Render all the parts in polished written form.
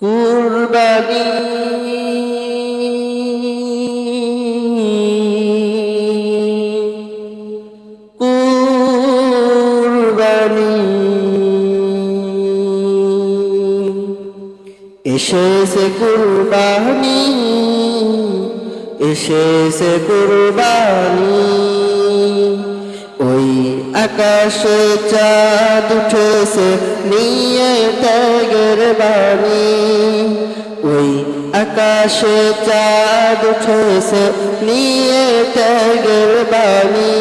কুরবানি কুরবানি এসেছে কুরবানি এসেছে কুরবানি ওই আকাশে চাঁদ উঠেছে নিয়ে ত্যাগের বাণী ওই আকাশে চাঁদ উঠেছে নিয়ে ত্যাগের বাণী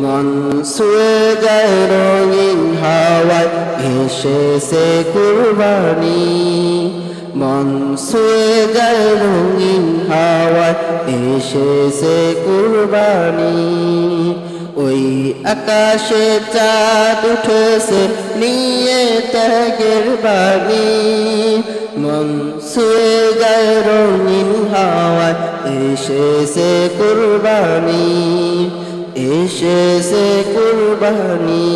মন ছুঁয়ে যায় রঙিন হাওয়ায় এসেছে কুরবানি মন ছুঁয়ে যায় রঙিন হাওয়ায় এসেছে কুরবানি ওই আকাশে চাঁদ উঠেছে নিয়ে ত্যাগের বাণী মন ছুঁয়ে যায় রঙিন হাওয়ায় এসেছে কুরবানি এসেছে কুরবানি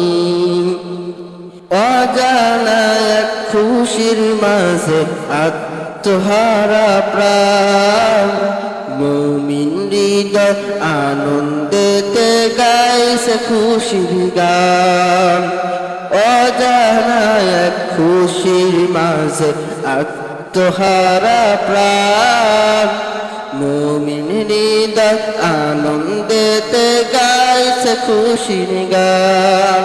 অজানা এক খুশির মাঝে আত্মহারা প্রাণ মুমিন হৃদয় আনন্দেতে গাইছে খুশির গান অজানা এক খুশির মাঝে আত্মহারা প্রাণ মুমিন হৃদয় আনন্দেতে গাইছে খুশির গান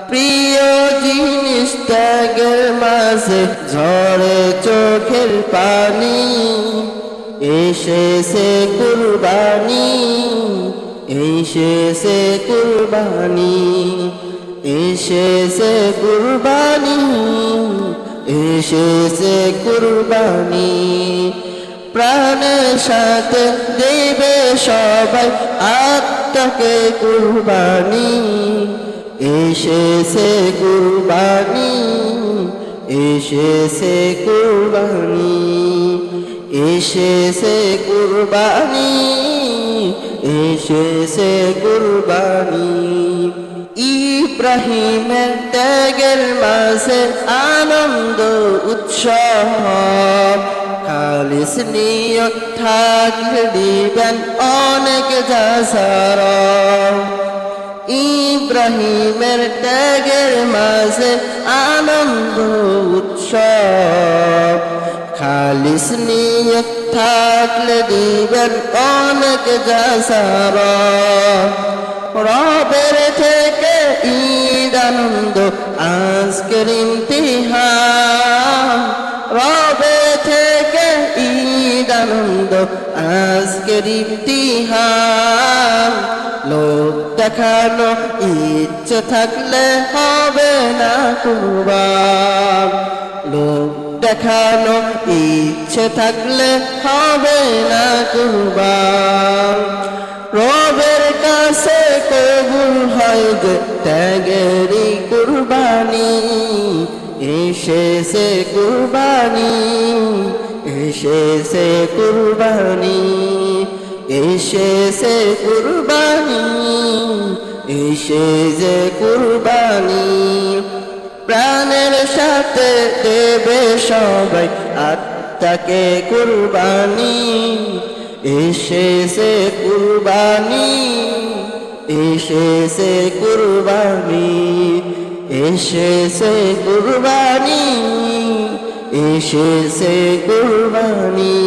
প্রিয় জিনিস ত্যাগের মাঝে ঝরে চোখের পানি এসেছে কুরবানি এসেছে কুরবানি এসেছে কুরবানি এসেছে কুরবানি প্রাণের সাথে দেবে সবাই আত্মাকে কুরবানি এসেছে কুরবানি এসেছে কুরবানি এসেছে কুরবানি এসেছে কুরবানি ইব্রাহিমের ত্যাগের মাঝে আনন্দ উৎসব খালিস নিয়ত থাকলে দিবেন অনেক যাসার ইব্রাহিমের ত্যাগের মাঝে আনন্দ উৎসব খালিস নিয়ত থাকলে দিবেন অনেক যাসার রবের থেকে ঈদ আনন্দ আজকের ইমতিহান রবের থেকে ঈদ আনন্দ আজকের ইমতিহান লোক দেখানো ইচ্ছে থাকলে হবে না কুরবান লোক দেখানো ইচ্ছে থাকলে হবে না কুরবান রবের কাছে কবুল হয় যে ত্যাগেরই কুরবানি এসেছে কুরবানি এসেছে কুরবানি এসেছে কুরবানি এসেছে কুরবানি প্রাণের সাথে দেবে সবাই আত্মাকে কুরবানি এসেছে কুরবানি এসেছে কুরবানি এসেছে কুরবানি এসেছে কুরবানি